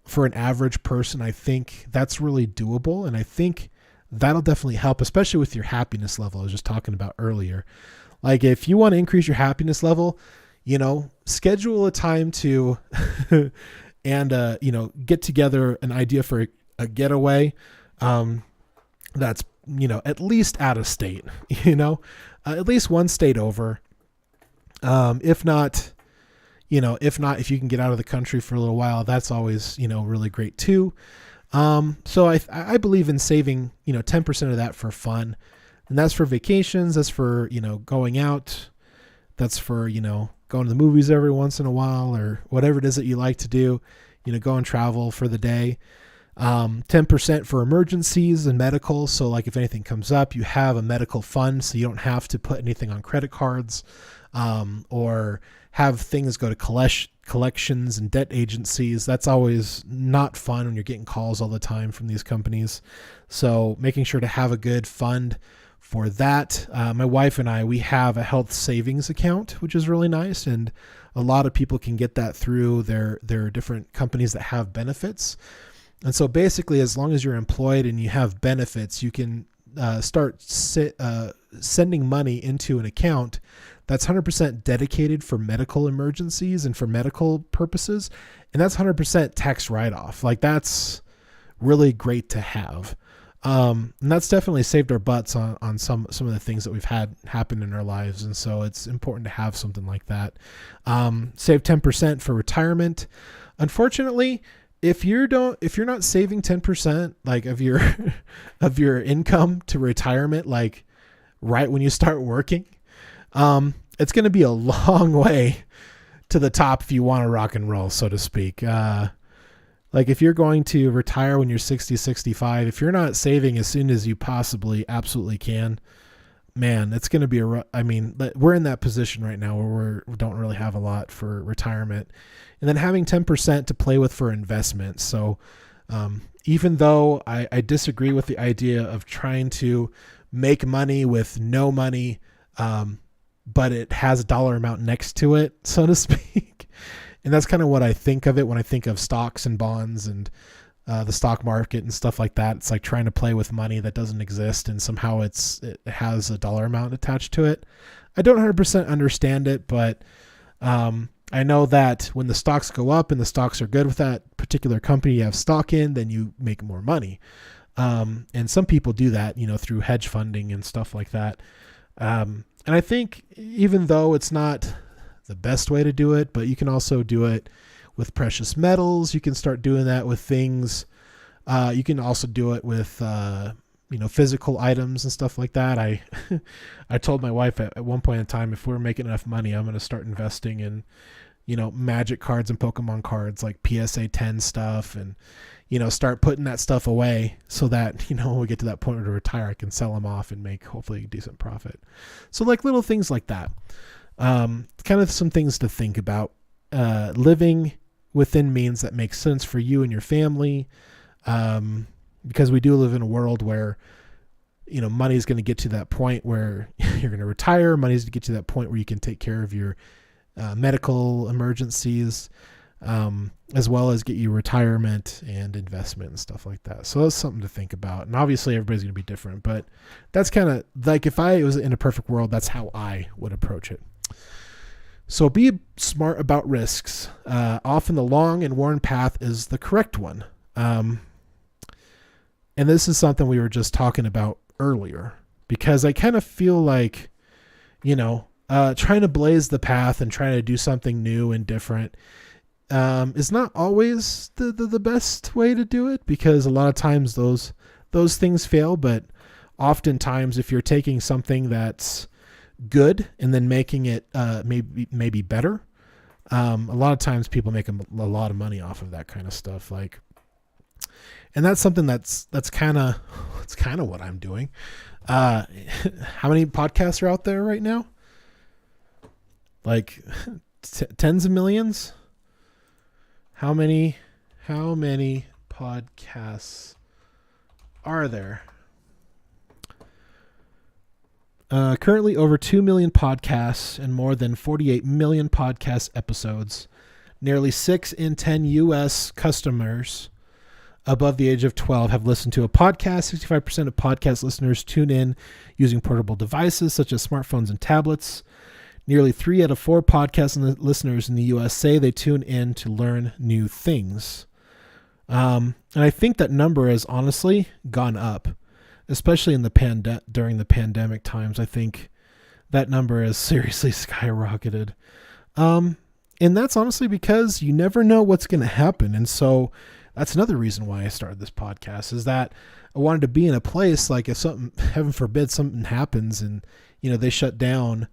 [SPEAKER 1] For an average person, I think that's really doable. And I think that'll definitely help, especially with your happiness level I was just talking about earlier. Like if you want to increase your happiness level, schedule a time to and get together an idea for a getaway that's at least out of state, at least one state over. If not, if you can get out of the country for a little while, that's always, really great too. So I believe in saving, 10% of that for fun, and that's for vacations. That's for, going out. That's for, going to the movies every once in a while, or whatever it is that you like to do, go and travel for the day. 10% for emergencies and medical. So like if anything comes up, you have a medical fund, so you don't have to put anything on credit cards, or have things go to collections and debt agencies. That's always not fun when you're getting calls all the time from these companies. So making sure to have a good fund for that. My wife and I, we have a health savings account, which is really nice. And a lot of people can get that through their different companies that have benefits. And so basically, as long as you're employed and you have benefits, you can start sending money into an account that's 100% dedicated for medical emergencies and for medical purposes. And that's 100% tax write-off. Like that's really great to have. And that's definitely saved our butts on some of the things that we've had happen in our lives. And so it's important to have something like that. Save 10% for retirement. Unfortunately, if you're not saving 10% like of your income to retirement, like right when you start working, it's going to be a long way to the top if you want to rock and roll, so to speak. Like if you're going to retire when you're 60, 65, if you're not saving as soon as you possibly absolutely can, man, it's going to be we're in that position right now where we don't really have a lot for retirement. And then having 10% to play with for investments. So even though I disagree with the idea of trying to make money with no money, but it has a dollar amount next to it, so to speak. And that's kind of what I think of it when I think of stocks and bonds and the stock market and stuff like that. It's like trying to play with money that doesn't exist, and somehow it has a dollar amount attached to it. I don't 100% understand it, but I know that when the stocks go up and the stocks are good with that particular company you have stock in, then you make more money. And some people do that, through hedge funding and stuff like that. And I think even though it's not the best way to do it, but you can also do it with precious metals. You can start doing that with things. You can also do it with physical items and stuff like that. I told my wife at one point in time, if we're making enough money, I'm going to start investing in, Magic cards and Pokemon cards, like PSA 10 stuff, and, start putting that stuff away so that, when we get to that point to retire, I can sell them off and make hopefully a decent profit. So like little things like that. Kind of some things to think about. Living within means that makes sense for you and your family. Because we do live in a world where, money is going to get to that point where you're going to retire. Money is going to get to that point where you can take care of your medical emergencies, as well as get you retirement and investment and stuff like that. So that's something to think about. And obviously everybody's going to be different, but that's kind of like, if I was in a perfect world, that's how I would approach it. So be smart about risks. Often the long and worn path is the correct one. And this is something we were just talking about earlier, because I kind of feel like, trying to blaze the path and trying to do something new and different is not always the best way to do it, because a lot of times those things fail. But oftentimes, if you're taking something that's good and then making it maybe better, a lot of times people make a lot of money off of that kind of stuff. And that's something that's kind of what I'm doing. How many podcasts are out there right now? Like tens of millions. How many podcasts are there? Currently over 2 million podcasts and more than 48 million podcast episodes. Nearly 6 in 10 U.S. customers above the age of 12 have listened to a podcast. 65% of podcast listeners tune in using portable devices such as smartphones and tablets. Nearly 3 out of 4 podcast listeners in the U.S. say they tune in to learn new things. And I think that number has honestly gone up, especially in during the pandemic times. I think that number has seriously skyrocketed. And that's honestly because you never know what's going to happen. And so that's another reason why I started this podcast, is that I wanted to be in a place, like if something, heaven forbid, something happens and, they shut down,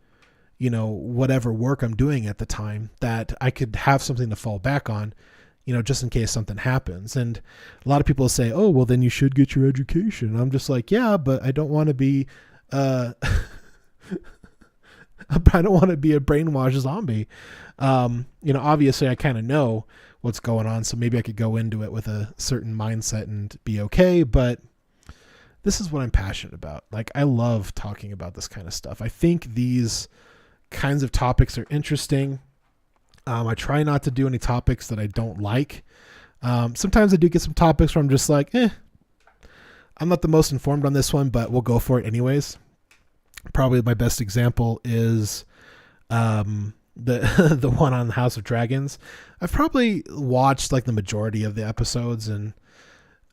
[SPEAKER 1] whatever work I'm doing at the time, that I could have something to fall back on, just in case something happens. And a lot of people say, oh, well, then you should get your education. And I'm just like, yeah, but I don't want to be, I don't want to be a brainwashed zombie. Obviously I kind of know what's going on, so maybe I could go into it with a certain mindset and be okay. But this is what I'm passionate about. Like, I love talking about this kind of stuff. I think these kinds of topics are interesting. I try not to do any topics that I don't like. Sometimes I do get some topics where I'm just like, I'm not the most informed on this one, but we'll go for it anyways. Probably my best example is the one on the House of Dragons. I've probably watched like the majority of the episodes, and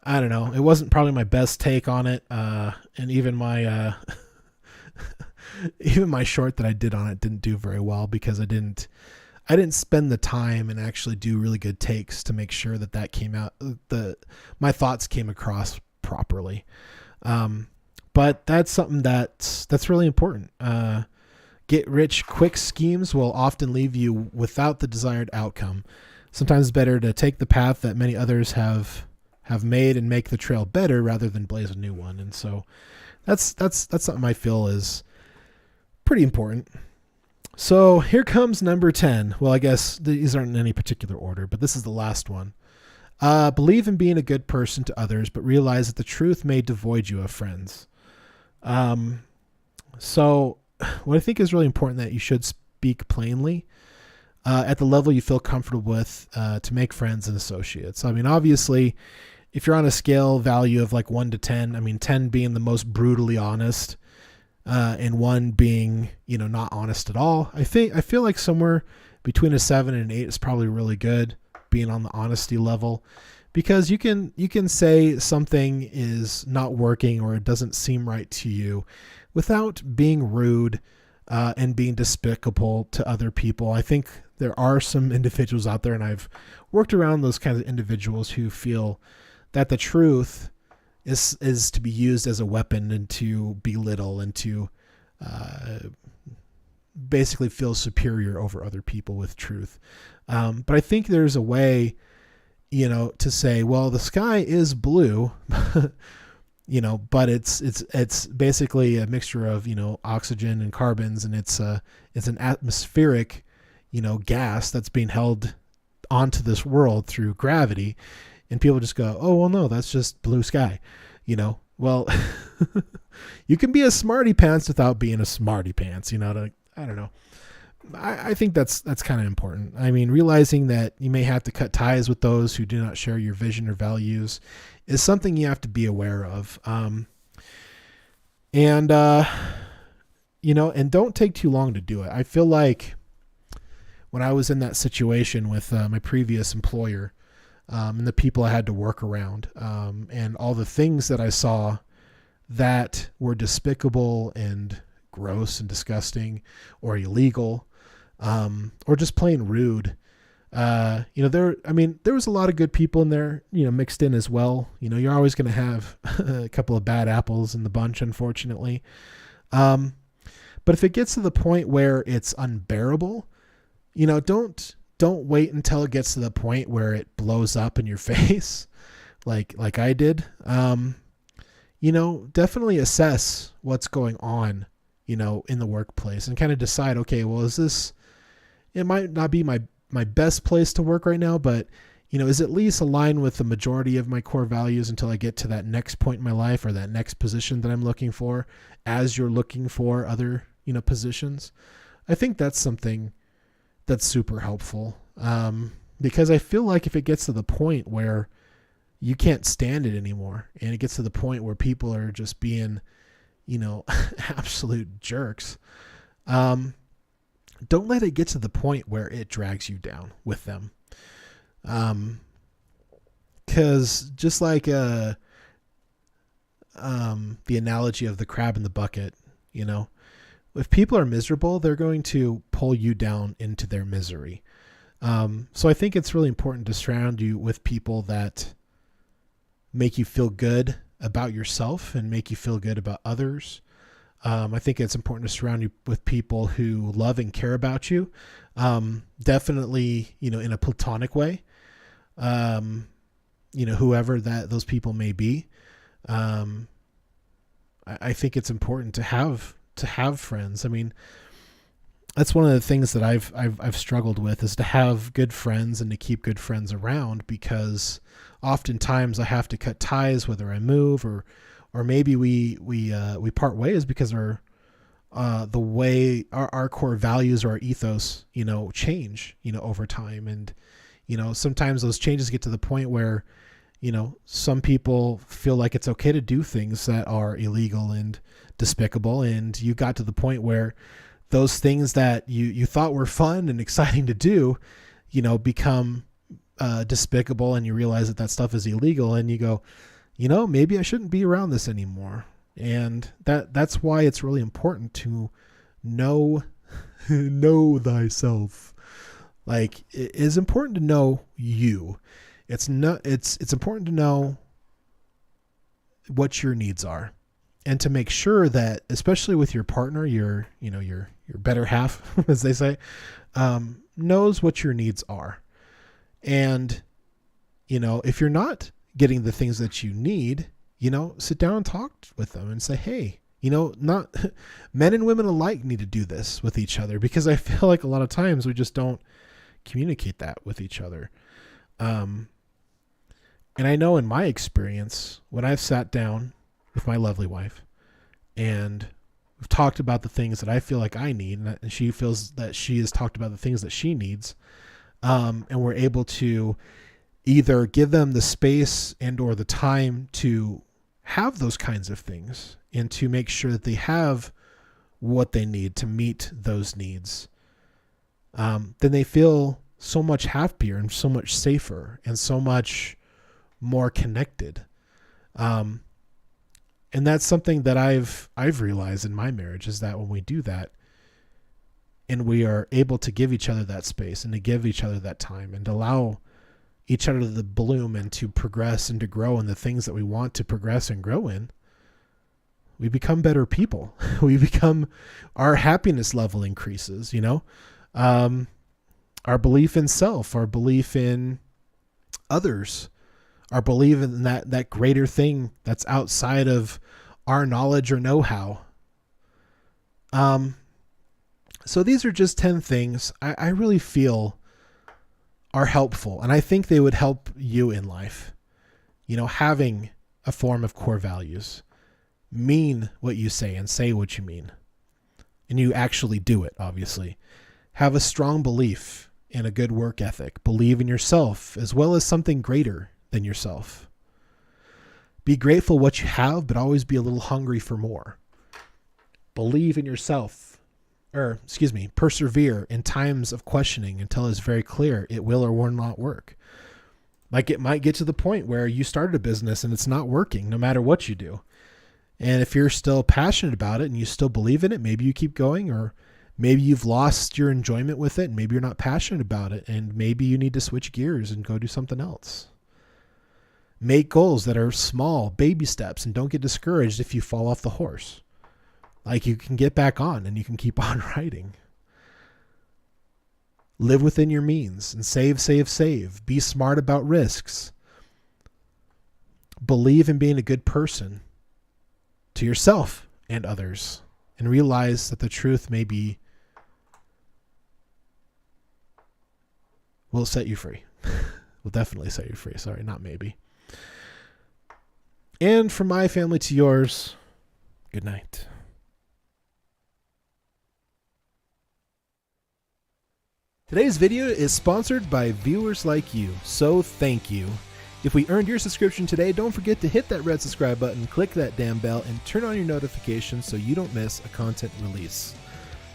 [SPEAKER 1] I don't know, it wasn't probably my best take on it. And even my even my short that I did on it didn't do very well, because I didn't spend the time and actually do really good takes to make sure that came out, my thoughts came across properly. But that's something that's really important. Get rich quick schemes will often leave you without the desired outcome. Sometimes it's better to take the path that many others have made and make the trail better rather than blaze a new one. And so that's something I feel is pretty important. So here comes number 10. Well, I guess these aren't in any particular order, but this is the last one. Believe in being a good person to others, but realize that the truth may devoid you of friends. So what I think is really important, that you should speak plainly at the level you feel comfortable with to make friends and associates. I mean, obviously, if you're on a scale value of like 1 to 10, I mean, 10 being the most brutally honest, and 1 being, not honest at all. I feel like somewhere between a 7 and an 8 is probably really good, being on the honesty level, because you can say something is not working or it doesn't seem right to you without being rude and being despicable to other people. I think there are some individuals out there, and I've worked around those kinds of individuals who feel that the truth is to be used as a weapon and to belittle and to basically feel superior over other people with truth. But I think there's a way, to say, well, the sky is blue, but it's basically a mixture of, oxygen and carbons, and it's an atmospheric, gas that's being held onto this world through gravity. And people just go, oh, well, no, that's just blue sky, well, you can be a smarty pants without being a smarty pants, I don't know. I think that's kind of important. I mean, realizing that you may have to cut ties with those who do not share your vision or values is something you have to be aware of. And don't take too long to do it. I feel like when I was in that situation with my previous employer, and the people I had to work around, and all the things that I saw that were despicable and gross and disgusting or illegal, or just plain rude. There was a lot of good people in there, mixed in as well. You're always going to have a couple of bad apples in the bunch, unfortunately. But if it gets to the point where it's unbearable, don't wait until it gets to the point where it blows up in your face, like I did. Definitely assess what's going on, in the workplace, and kind of decide, okay, well, it might not be my best place to work right now, but, is at least aligned with the majority of my core values until I get to that next point in my life or that next position that I'm looking for, as you're looking for other, positions. I think that's something that's super helpful. Because I feel like if it gets to the point where you can't stand it anymore, and it gets to the point where people are just being, absolute jerks, don't let it get to the point where it drags you down with them. Because just like the analogy of the crab in the bucket, if people are miserable, they're going to pull you down into their misery. So I think it's really important to surround you with people that make you feel good about yourself and make you feel good about others. I think it's important to surround you with people who love and care about you. Definitely, in a platonic way, whoever those people may be. I think it's important to have friends. I mean, that's one of the things that I've struggled with, is to have good friends and to keep good friends around, because oftentimes I have to cut ties, whether I move or maybe we part ways because the way our core values or our ethos, change, over time. And, sometimes those changes get to the point where, some people feel like it's okay to do things that are illegal and despicable. And you got to the point where those things that you thought were fun and exciting to do, become despicable, and you realize that stuff is illegal, and you go, maybe I shouldn't be around this anymore. And that's why it's really important to know thyself. Like, it is important to know you. It's important to know what your needs are, and to make sure that, especially with your partner, your better half, as they say, knows what your needs are. And, if you're not getting the things that you need, sit down and talk with them and say, hey, not men and women alike need to do this with each other, because I feel like a lot of times we just don't communicate that with each other. And I know in my experience, when I've sat down with my lovely wife and we've talked about the things that I feel like I need, and she feels that she has talked about the things that she needs, and we're able to either give them the space and or the time to have those kinds of things, and to make sure that they have what they need to meet those needs, then they feel so much happier and so much safer and so much more connected. And that's something that I've realized in my marriage, is that when we do that, and we are able to give each other that space and to give each other that time and allow, each other to bloom and to progress and to grow in the things that we want to progress and grow in, we become better people. Our happiness level increases, our belief in self, our belief in others, our belief in that greater thing that's outside of our knowledge or know-how. So these are just 10 things I really feel are helpful. And I think they would help you in life. Having a form of core values, mean what you say and say what you mean. And you actually do it, obviously. Have a strong belief in a good work ethic. Believe in yourself as well as something greater than yourself. Be grateful what you have, but always be a little hungry for more. Believe in yourself. Persevere in times of questioning until it's very clear it will or will not work. Like it might get to the point where you started a business and it's not working no matter what you do. And if you're still passionate about it and you still believe in it, maybe you keep going, or maybe you've lost your enjoyment with it and maybe you're not passionate about it and maybe you need to switch gears and go do something else. Make goals that are small, baby steps, and don't get discouraged if you fall off the horse. Like you can get back on and you can keep on riding. Live within your means and save. Be smart about risks. Believe in being a good person to yourself and others, and realize that the truth will set you free. Will definitely set you free. Sorry, not maybe. And from my family to yours, good night. Today's video is sponsored by viewers like you, so thank you. If we earned your subscription today, don't forget to hit that red subscribe button, click that damn bell, and turn on your notifications so you don't miss a content release.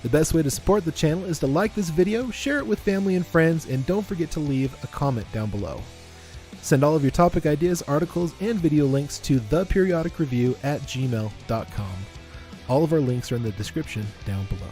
[SPEAKER 1] The best way to support the channel is to like this video, share it with family and friends, and don't forget to leave a comment down below. Send all of your topic ideas, articles, and video links to theperiodicreview@gmail.com. All of our links are in the description down below.